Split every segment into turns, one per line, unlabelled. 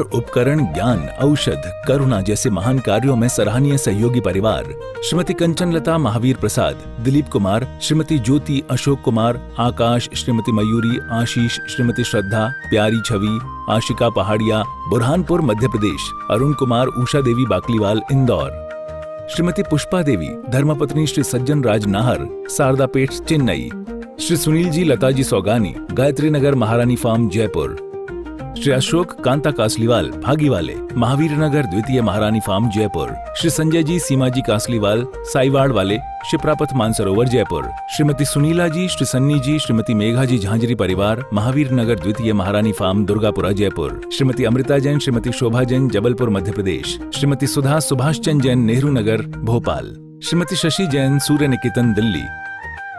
उपकरण, ज्ञान, औषध, करुणा जैसे महान कार्यों में सराहनीय सहयोगी परिवार श्रीमती कंचन लता महावीर प्रसाद, दिलीप कुमार, श्रीमती ज्योति अशोक कुमार, आकाश, श्रीमती मयूरी, आशीष, श्रीमती श्रद्धा, प्यारी छवि, आशिका पहाड़िया, बुरहानपुर मध्य प्रदेश, अरुण कुमार, उषा देवी बाकलीवाल इंदौर, श्रीमती पुष्पा देवी, धर्मपत्नी श्री सज्जन राज नाहर, शारदापेट चेन्नई, श्री सुनील जी लताजी सौगानी, गायत्री नगर महारानी फार्म जयपुर, श्री अशोक कांता कासलीवाल भागीवाले, महावीर नगर द्वितीय महारानी फार्म जयपुर, श्री संजय जी सीमा जी कासलीवाल साईवाड़ वाले, शिप्रापथ मानसरोवर जयपुर, श्रीमती सुनीला जी, श्री सन्नी जी, श्रीमती मेघा जी झांझरी परिवार, महावीर नगर द्वितीय महारानी फार्म दुर्गापुरा जयपुर, श्रीमती अमृता जैन, श्रीमती शोभा जैन जबलपुर मध्य प्रदेश, श्रीमती सुधा सुभाष चंद जैन नेहरू नगर भोपाल, श्रीमती शशि जैन सूर्य निकेतन दिल्ली,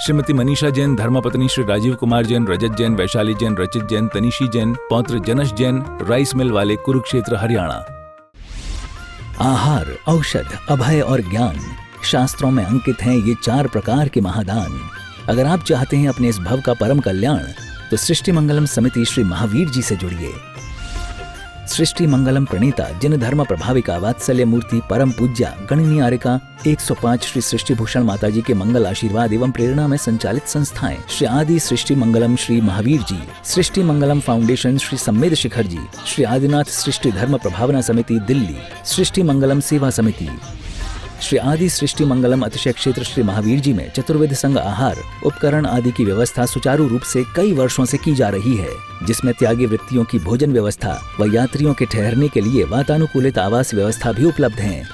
श्रीमती मनीषा जैन, धर्मपत्नी श्री राजीव कुमार जैन, रजत जैन, वैशाली जैन, रचित जैन, तनिशी जैन, पौत्र जनश जैन, राइस मिल वाले, कुरुक्षेत्र हरियाणा। आहार, औषध, अभय और ज्ञान शास्त्रों में अंकित हैं ये 4 प्रकार के महादान। अगर आप चाहते हैं अपने इस भव का परम कल्याण, तो सृष्टि मंगलम समिति श्री महावीर जी से जुड़िए। सृष्टि मंगलम प्रणीता जिन धर्म प्रभाविका वात्सल्य मूर्ति परम पूज्या गणनीय आर्यका 105 श्री सृष्टि भूषण माता जी के मंगल आशीर्वाद एवं प्रेरणा में संचालित संस्थाएं श्री आदि सृष्टि मंगलम श्री महावीर जी, सृष्टि मंगलम फाउंडेशन श्री सम्मेद शिखर जी, श्री आदिनाथ सृष्टि धर्म प्रभावना समिति दिल्ली, सृष्टि मंगलम सेवा समिति, श्री आदि सृष्टि मंगलम अतिशय क्षेत्र श्री महावीर जी में चतुर्वेद संघ आहार उपकरण आदि की व्यवस्था सुचारू रूप से कई वर्षों से की जा रही है, जिसमें त्यागी वृत्तियों की भोजन व्यवस्था व यात्रियों के ठहरने के लिए वातानुकूलित आवास व्यवस्था भी उपलब्ध है।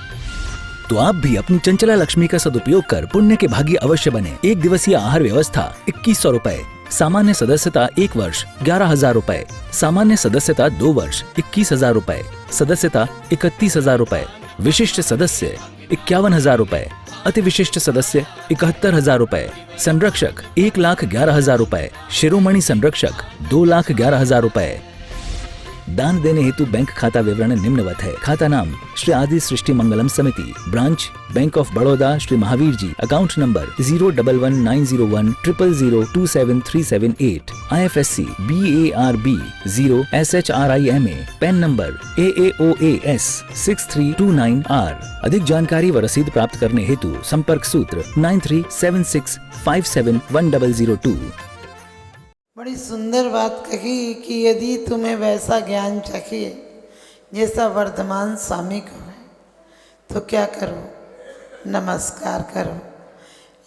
तो आप भी अपनी चंचला लक्ष्मी का सदुपयोग कर पुण्य के भागी अवश्य बने। 1 दिवसीय आहार व्यवस्था 2100 रुपए, सामान्य सदस्यता 1 वर्ष 11,000 रुपए, सामान्य सदस्यता 2 वर्ष 21,000 रुपए, सदस्यता 31,000 रुपए, विशिष्ट सदस्य 51,000 रुपए, अति विशिष्ट सदस्य 71,000 रुपए, संरक्षक 1,11,000 रुपए, शिरोमणि संरक्षक 2,11,000 रुपए। दान देने हेतु बैंक खाता विवरण निम्नवत है। खाता नाम श्री आदि Srishti Mangalam Samiti, branch bank of Baroda Shri Mahavir ji, account number 0119010027378, IFSC BARB 0SHRIMA, PAN number AAOAS 6329R। अधिक जानकारी व रसीद प्राप्त करने हेतु संपर्क सूत्र 9376571002।
बड़ी सुंदर बात कही कि यदि तुम्हें वैसा ज्ञान चाहिए जैसा वर्धमान स्वामी को है तो क्या करो, नमस्कार करो।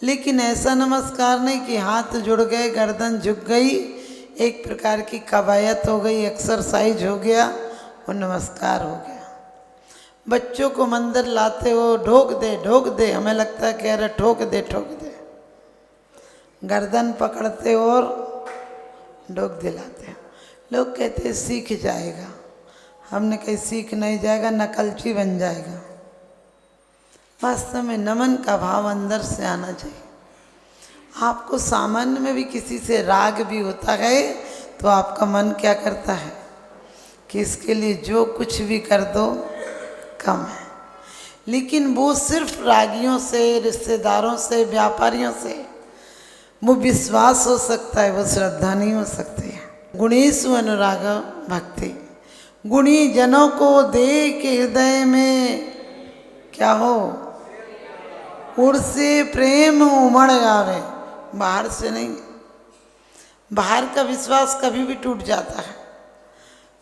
लेकिन ऐसा नमस्कार नहीं कि हाथ जुड़ गए, गर्दन झुक गई, एक प्रकार की कवायत हो गई, एक्सरसाइज हो गया, वो नमस्कार हो गया। बच्चों को मंदिर लाते हो ढोक दे, हमें लगता है कि अरे ठोक दे, गर्दन पकड़ते और ढोक दिलाते हैं। लोग कहते हैं सीख जाएगा, हमने कहीं सीख नहीं जाएगा, नकलची बन जाएगा। वास्तव में नमन का भाव अंदर से आना चाहिए। आपको सामान्य में भी किसी से राग भी होता है तो आपका मन क्या करता है कि इसके लिए जो कुछ भी कर दो कम है। लेकिन वो सिर्फ रागियों से, रिश्तेदारों से, व्यापारियों से वो विश्वास हो सकता है, वो श्रद्धा नहीं हो सकती है। गुणेषु अनुराग भक्ति, गुणी जनों को दे के हृदय में क्या हो, उड़ से प्रेम उमड़ आवे, बाहर से नहीं। बाहर का विश्वास कभी भी टूट जाता है।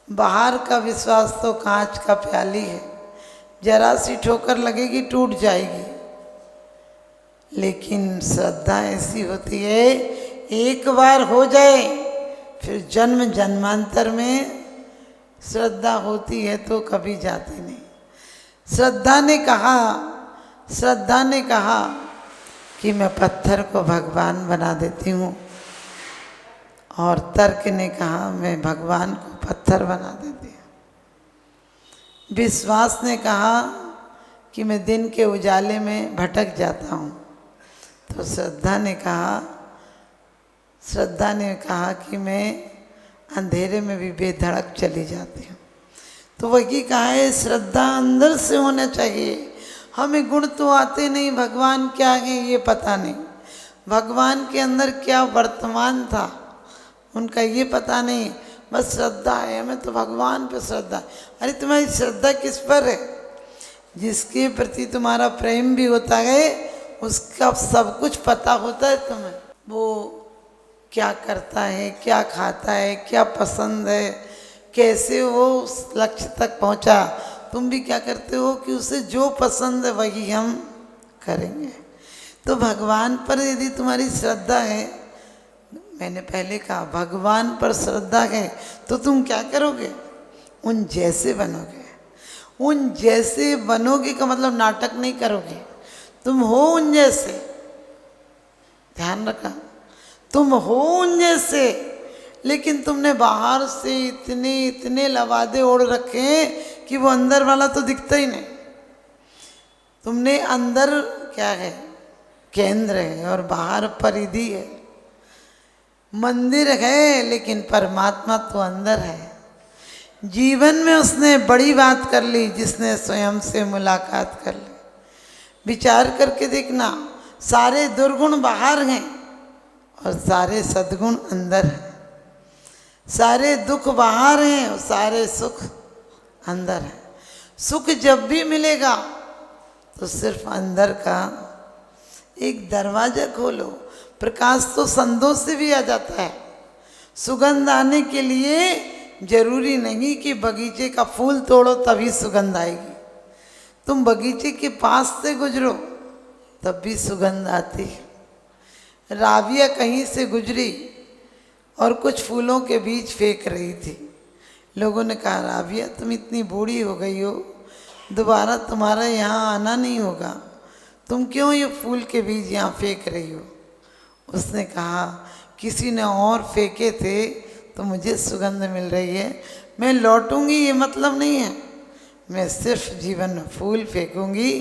बाहर का विश्वास तो कांच का प्याली है, जरा सी ठोकर लगेगी टूट जाएगी। लेकिन श्रद्धा ऐसी होती है, एक बार हो जाए फिर जन्म जन्मांतर में श्रद्धा होती है तो कभी जाती नहीं। श्रद्धा ने कहा कि मैं पत्थर को भगवान बना देती हूँ, और तर्क ने कहा मैं भगवान को पत्थर बना देती हूँ। विश्वास ने कहा कि मैं दिन के उजाले में भटक जाता हूँ, तो श्रद्धा ने कहा कि मैं अंधेरे में भी बेधड़क चली जाती हूँ। तो वही कहा है, श्रद्धा अंदर से होना चाहिए। हमें गुण तो आते नहीं, भगवान क्या है ये पता नहीं, भगवान के अंदर क्या वर्तमान था उनका ये पता नहीं, बस श्रद्धा है, हमें तो भगवान पे श्रद्धा। अरे तुम्हारी श्रद्धा किस पर है? जिसके प्रति तुम्हारा प्रेम भी होता है उसका सब कुछ पता होता है तुम्हें, वो क्या करता है, क्या खाता है, क्या पसंद है, कैसे वो उस लक्ष्य तक पहुंचा। तुम भी क्या करते हो कि उसे जो पसंद है वही हम करेंगे। तो भगवान पर यदि तुम्हारी श्रद्धा है, मैंने पहले कहा भगवान पर श्रद्धा है, तो तुम क्या करोगे? उन जैसे बनोगे। उन जैसे बनोगे का मतलब नाटक नहीं करोगे, तुम हो उन जैसे। ध्यान रखा, तुम हो उन जैसे, लेकिन तुमने बाहर से इतने इतने लवादे ओढ़ रखे हैं कि वो अंदर वाला तो दिखता ही नहीं। तुमने अंदर क्या है? केंद्र है, और बाहर परिधि है। मंदिर है लेकिन परमात्मा तो अंदर है। जीवन में उसने बड़ी बात कर ली जिसने स्वयं से मुलाकात कर ली। विचार करके देखना, सारे दुर्गुण बाहर हैं और सारे सद्गुण अंदर हैं। सारे दुख बाहर हैं और सारे सुख अंदर हैं। सुख जब भी मिलेगा तो सिर्फ अंदर का एक दरवाजा खोलो। प्रकाश तो संदों से भी आ जाता है। सुगंध आने के लिए जरूरी नहीं कि बगीचे का फूल तोड़ो तभी सुगंध आएगी। तुम बगीचे के पास से गुजरो तब भी सुगंध आती है। राबिया कहीं से गुजरी और कुछ फूलों के बीज फेंक रही थी। लोगों ने कहा, राबिया तुम इतनी बूढ़ी हो गई हो, दोबारा तुम्हारा यहाँ आना नहीं होगा, तुम क्यों ये फूल के बीज यहाँ फेंक रही हो? उसने कहा, किसी ने और फेंके थे तो मुझे सुगंध मिल रही है, मैं लौटूंगी ये मतलब नहीं है। मैं सिर्फ जीवन में फूल फेंकूंगी,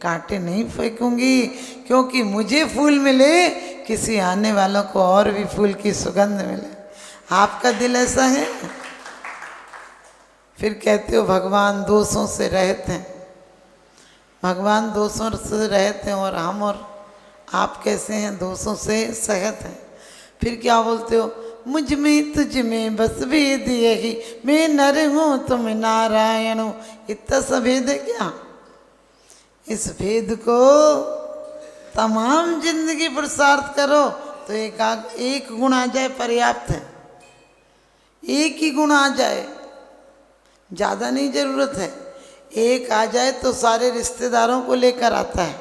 कांटे नहीं फेंकूंगी, क्योंकि मुझे फूल मिले, किसी आने वालों को और भी फूल की सुगंध मिले। आपका दिल ऐसा है? फिर कहते हो भगवान दोषों से रहित हैं। भगवान दोषों से रहित हैं और हम और आप कैसे हैं? दोषों से सहित हैं। फिर क्या बोलते हो? मुझ में तुझ में बस भेद यही, मैं नर हूँ तुम नारायण हो। इतना सा भेद है क्या? इस भेद को तमाम जिंदगी पुरुषार्थ करो तो एक गुण आ जाए पर्याप्त है। एक ही गुण आ जाए, ज़्यादा नहीं जरूरत है। एक आ जाए तो सारे रिश्तेदारों को लेकर आता है,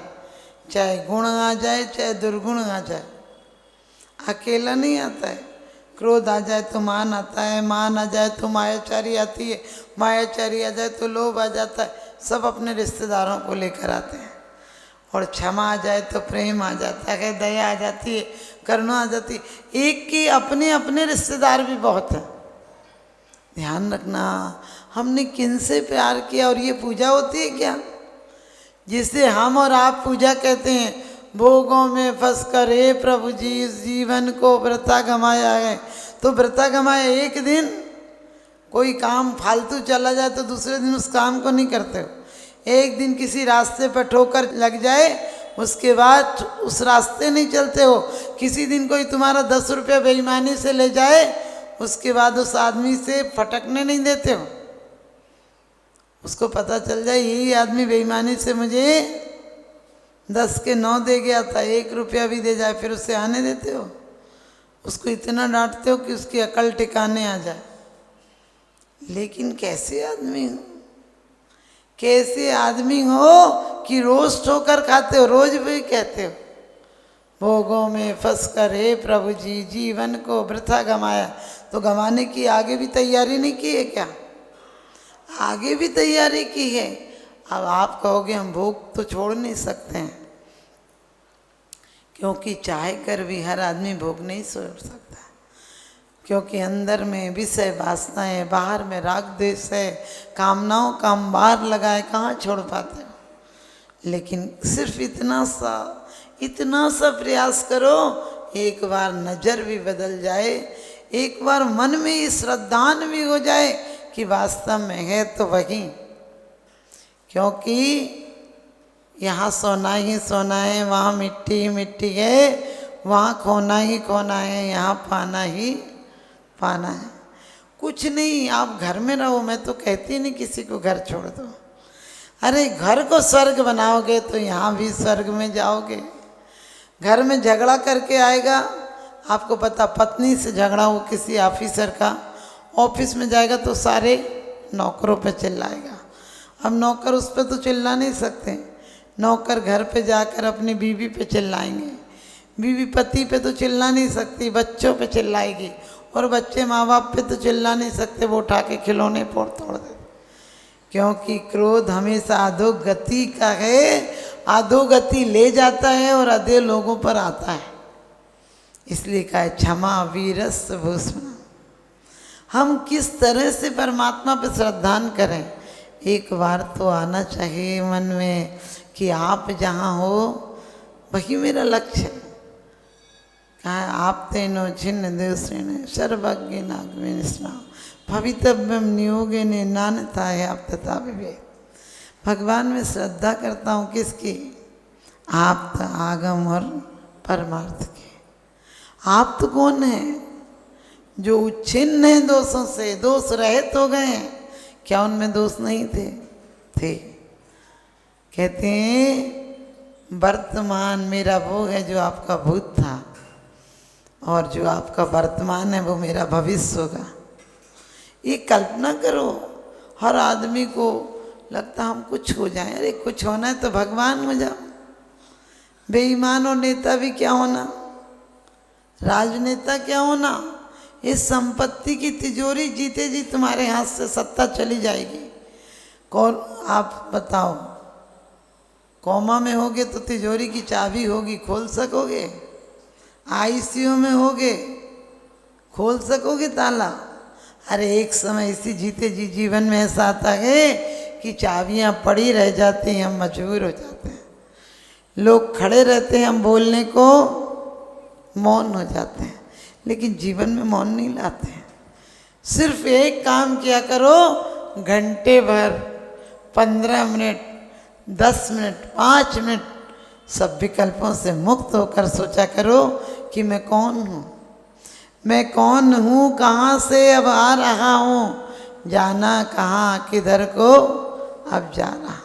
चाहे गुण आ जाए चाहे दुर्गुण आ जाए, अकेला नहीं आता है। क्रोध आ जाए तो मान आता है, मान आ जाए तो मायाचारी आती है, मायाचारी आ जाए तो लोभ आ जाता है। सब अपने रिश्तेदारों को लेकर आते हैं। और क्षमा आ जाए तो प्रेम आ जाता है, दया आ जाती है, करुणा आ जाती है। एक के अपने अपने रिश्तेदार भी बहुत हैं। ध्यान रखना, हमने किन से प्यार किया और ये पूजा होती है क्या? जिसे हम और आप पूजा कहते हैं। भोगों में फंस कर हे प्रभु जी इस जीवन को व्रता गमाया है। तो व्रता गमाया एक दिन, कोई काम फालतू चला जाए तो दूसरे दिन उस काम को नहीं करते हो। एक दिन किसी रास्ते पर ठोकर लग जाए, उसके बाद उस रास्ते नहीं चलते हो। किसी दिन कोई तुम्हारा 10 रुपया बेईमानी से ले जाए, उसके बाद उस आदमी से फटकने नहीं देते हो। उसको पता चल जाए यही आदमी बेईमानी से मुझे 10 के 9 दे गया था, 1 रुपया भी दे जाए, फिर उसे आने देते हो? उसको इतना डांटते हो कि उसकी अकल ठिकाने आ जाए। लेकिन कैसे आदमी हो, कैसे आदमी हो कि रोज ठोकर खाते हो, रोज भी कहते हो भोगों में फंस कर हे प्रभु जी जीवन को वृथा गमाया। तो गंवाने की आगे भी तैयारी नहीं की है क्या? आगे भी तैयारी की है। अब आप कहोगे हम भोग तो छोड़ नहीं सकते हैं, क्योंकि चाहे कर भी हर आदमी भोग नहीं छोड़ सकता, क्योंकि अंदर में विषय वासना है, बाहर में राग द्वेष है, कामनाओं का अंबार लगाए, कहाँ छोड़ पाते हो? लेकिन सिर्फ इतना सा प्रयास करो, एक बार नज़र भी बदल जाए, एक बार मन में ये श्रद्धान भी हो जाए कि वास्तव में है तो वही। क्योंकि यहाँ सोना ही सोना है, वहाँ मिट्टी ही मिट्टी है, वहाँ खोना ही खोना है, यहाँ पाना ही पाना है। कुछ नहीं, आप घर में रहो। मैं तो कहती नहीं किसी को घर छोड़ दो। अरे घर को स्वर्ग बनाओगे तो यहाँ भी स्वर्ग में जाओगे। घर में झगड़ा करके आएगा, आपको पता, पत्नी से झगड़ा हो किसी ऑफिसर का, ऑफिस में जाएगा तो सारे नौकरों पे चिल्लाएगा। अब नौकर उस पर तो चिल्ला नहीं सकते, नौकर घर पे जाकर अपनी बीवी पे चिल्लाएंगे, बीवी पति पे तो चिल्ला नहीं सकती, बच्चों पे चिल्लाएगी, और बच्चे माँ बाप पे तो चिल्ला नहीं सकते, वो उठा के खिलौने फोड़ तोड़ देते। क्योंकि क्रोध हमेशा अधोगति का है, अधोगति ले जाता है और अधे लोगों पर आता है। इसलिए कहा है क्षमा वीरस भूषण। हम किस तरह से परमात्मा पर श्रद्धान करें, एक बार तो आना चाहिए मन में कि आप जहाँ हो वही मेरा लक्ष्य है। कहा आप तेनो छिन्न देवश्रेण सर्वज्ञ नागवे स्नान भवितव्यम नियोगे ने नानता है आप तथा विवेक। भगवान में श्रद्धा करता हूँ किसकी? आप तो आगम और परमार्थ की। आप तो कौन है? जो उच्छिन्न है दोषों से, दोष रहित हो गए हैं। क्या उनमें दोष नहीं थे? थे। कहते हैं वर्तमान मेरा वो है जो आपका भूत था, और जो आपका वर्तमान है वो मेरा भविष्य होगा। ये कल्पना करो, हर आदमी को लगता हम कुछ हो जाए। अरे कुछ होना है तो भगवान हो जाओ। बेईमान और नेता भी क्या होना, राजनेता क्या होना, इस संपत्ति की तिजोरी जीते जी तुम्हारे हाथ से सत्ता चली जाएगी। कौन, आप बताओ, कोमा में होगे तो तिजोरी की चाबी होगी, खोल सकोगे? आईसीयू में होगे, खोल सकोगे ताला? अरे एक समय इसी जीते जी जीवन में ऐसा आता है कि चाबियां पड़ी रह जाती हैं, हम मजबूर हो जाते हैं। लोग खड़े रहते हैं, हम बोलने को मौन हो जाते हैं, लेकिन जीवन में मौन नहीं लाते हैं। सिर्फ एक काम किया करो, घंटे भर, 15 मिनट, 10 मिनट, 5 मिनट, सब विकल्पों से मुक्त होकर सोचा करो कि मैं कौन हूँ, मैं कौन हूँ, कहाँ से अब आ रहा हूँ, जाना कहाँ, किधर को अब जाना।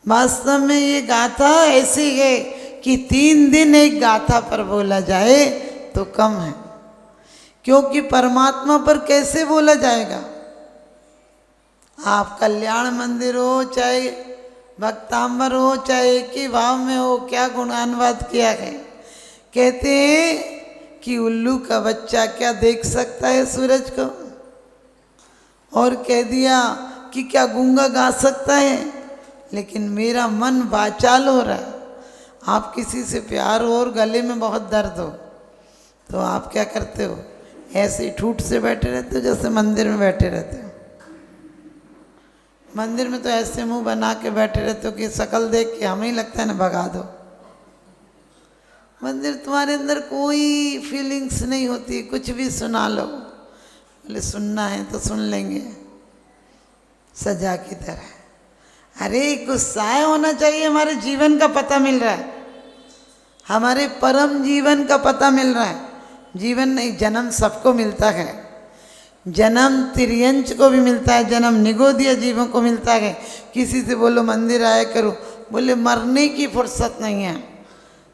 वास्तव में ये गाथा ऐसी है कि 3 दिन एक गाथा पर बोला जाए तो कम है, क्योंकि परमात्मा पर कैसे बोला जाएगा। आप कल्याण मंदिर हो, चाहे भक्तांबर हो, चाहे एक ही भाव में हो, क्या गुणानुवाद किया है। कहते हैं कि उल्लू का बच्चा क्या देख सकता है सूरज को, और कह दिया कि क्या गूंगा गा सकता है। लेकिन मेरा मन वाचाल हो रहा है। आप किसी से प्यार हो और गले में बहुत दर्द हो तो आप क्या करते हो? ऐसे ही ठूठ से बैठे रहते हो, जैसे मंदिर में बैठे रहते हो। मंदिर में तो ऐसे मुंह बना के बैठे रहते हो कि शक्ल देख के हमें ही लगता है ना भगा दो। मंदिर तुम्हारे अंदर कोई फीलिंग्स नहीं होती, कुछ भी सुना लो, बोले सुनना है तो सुन लेंगे, सजा की तरह। अरे गुस्साए होना चाहिए, हमारे जीवन का पता मिल रहा है, हमारे परम जीवन का पता मिल रहा है। जीवन नहीं, जन्म सबको मिलता है, जन्म तिर्यंच को भी मिलता है, जन्म निगोदिया जीवों को मिलता है। किसी से बोलो मंदिर आया करो, बोले मरने की फुर्सत नहीं है।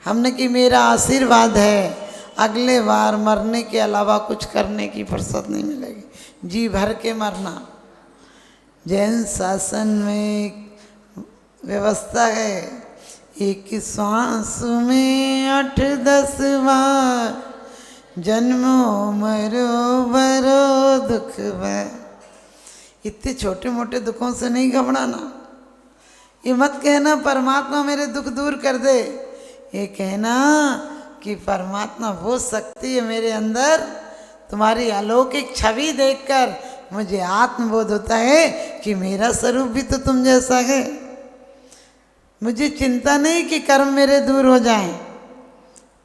हमने कि मेरा आशीर्वाद है, अगले बार मरने के अलावा कुछ करने की फुर्सत नहीं मिलेगी, जी भर के मरना। जैन शासन में व्यवस्था है, एक श्वास में 8-10 बार जन्मो मरो बरो दुख है। इतने छोटे मोटे दुखों से नहीं घबराना। ये मत कहना परमात्मा मेरे दुख दूर कर दे, ये कहना कि परमात्मा वो शक्ति है मेरे अंदर, तुम्हारी अलौकिक छवि देखकर मुझे आत्मबोध होता है कि मेरा स्वरूप भी तो तुम जैसा है। मुझे चिंता नहीं कि कर्म मेरे दूर हो जाएं,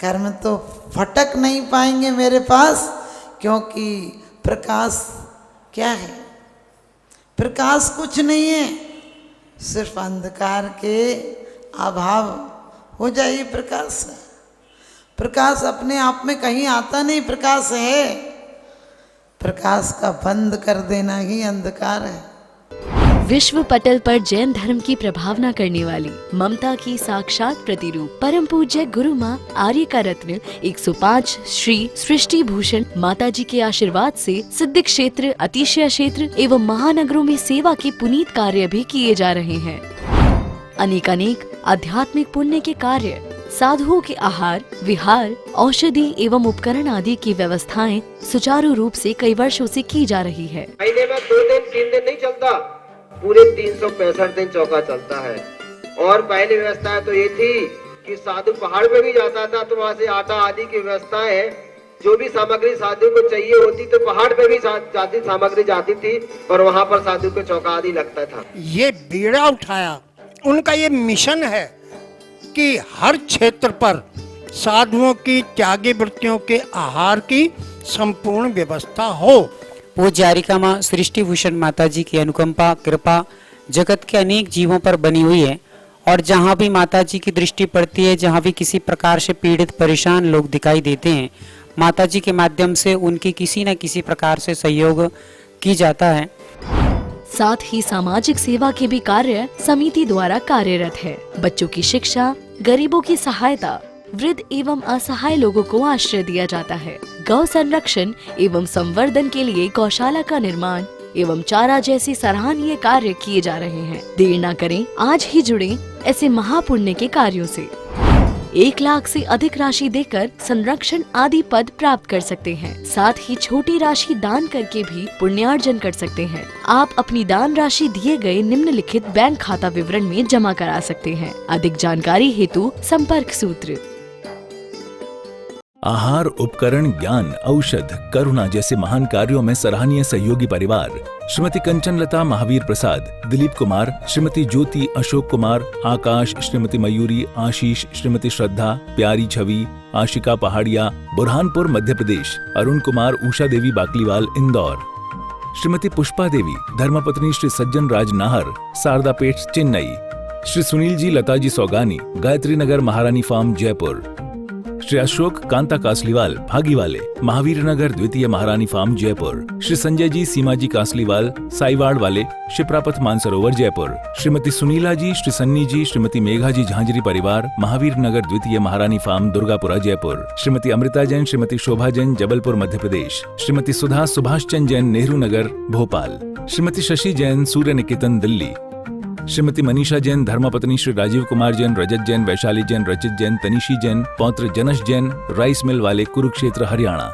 कर्म तो फटक नहीं पाएंगे मेरे पास, क्योंकि प्रकाश क्या है? प्रकाश कुछ नहीं है, सिर्फ अंधकार के अभाव हो जाए प्रकाश है। प्रकाश अपने आप में कहीं आता नहीं, प्रकाश है। प्रकाश का बंद कर देना ही अंधकार है।
विश्व पटल पर जैन धर्म की प्रभावना करने वाली ममता की साक्षात प्रतिरूप परम पूज्य गुरु माँ आर्य का रत्न 105 श्री सृष्टि भूषण माता जी के आशीर्वाद से सिद्ध क्षेत्र, अतिशय क्षेत्र एवं महानगरों में सेवा के पुनीत कार्य भी किए जा रहे हैं। अनेकानेक आध्यात्मिक पुण्य के कार्य, साधुओं के आहार, विहार, औषधि एवं उपकरण आदि की व्यवस्थाएं सुचारू रूप से कई वर्षों से की जा रही है।
महीने में 2 दिन 3 दिन नहीं चलता, पूरे 365 दिन चौका चलता है। और पहली व्यवस्था तो ये थी कि साधु पहाड़ पे भी जाता था तो वहाँ से आटा आदि की व्यवस्थाएं है, जो भी सामग्री साधु को चाहिए होती तो पहाड़ पे भी जाती सामग्री जाती थी और वहाँ पर साधु को चौका आदि लगता था।
ये बीड़ा उठाया, उनका ये मिशन है कि हर क्षेत्र पर साधुओं की त्यागी वृत्तियों के आहार की संपूर्ण व्यवस्था हो।
पूज्य आर्यिका माँ सृष्टि भूषण माता जी की अनुकंपा कृपा जगत के अनेक जीवों पर बनी हुई है और जहाँ भी माता जी की दृष्टि पड़ती है, जहाँ भी किसी प्रकार से पीड़ित परेशान लोग दिखाई देते हैं, माता जी के माध्यम से उनकी किसी न किसी प्रकार से सहयोग की जाता है।
साथ ही सामाजिक सेवा के भी कार्य समिति द्वारा कार्यरत है। बच्चों की शिक्षा, गरीबों की सहायता, वृद्ध एवं असहाय लोगों को आश्रय दिया जाता है। गौ संरक्षण एवं संवर्धन के लिए गौशाला का निर्माण एवं चारा जैसे सराहनीय कार्य किए जा रहे हैं। देर न करें, आज ही जुड़ें ऐसे महापुण्य के कार्यों से। 1 लाख से अधिक राशि देकर संरक्षण आदि पद प्राप्त कर सकते हैं। साथ ही छोटी राशि दान करके भी पुण्यार्जन कर सकते हैं। आप अपनी दान राशि दिए गए निम्नलिखित बैंक खाता विवरण में जमा करा सकते हैं। अधिक जानकारी हेतु संपर्क सूत्र।
आहार, उपकरण, ज्ञान, औषध, करुणा जैसे महान कार्यों में सराहनीय सहयोगी परिवार श्रीमती कंचन लता महावीर प्रसाद, दिलीप कुमार, श्रीमती ज्योति अशोक कुमार, आकाश, श्रीमती मयूरी, आशीष, श्रीमती श्रद्धा, प्यारी छवि, आशिका पहाड़िया, बुरहानपुर मध्य प्रदेश, अरुण कुमार, उषा देवी बाकलीवाल इंदौर, श्रीमती पुष्पा देवी, धर्मपत्नी श्री सज्जन राज नाहर, शारदापेट चेन्नई, श्री सुनील जी लता जी सौगानी, गायत्री नगर महारानी फार्म जयपुर, श्री अशोक कांता कासलीवाल भागीवाले, महावीर नगर द्वितीय महारानी फार्म जयपुर, श्री संजय जी सीमा जी कासलीवाल साईवाड़ वाले, शिप्रापथ मानसरोवर जयपुर, श्रीमती सुनीला जी, श्री सन्नी जी, श्रीमती मेघा जी झांझरी परिवार, महावीर नगर द्वितीय महारानी फार्म दुर्गापुरा जयपुर, श्रीमती अमृता जैन, श्रीमती शोभा जैन जबलपुर मध्य प्रदेश, श्रीमती सुधा सुभाष चंद जैन नेहरू नगर भोपाल, श्रीमती शशि जैन सूर्य निकेतन दिल्ली, श्रीमती मनीषा जैन, धर्मपत्नी श्री राजीव कुमार जैन, रजत जैन, वैशाली जैन, रचित जैन, तनिशी जैन, पौत्र जनश जैन, राइस मिल वाले, कुरुक्षेत्र हरियाणा।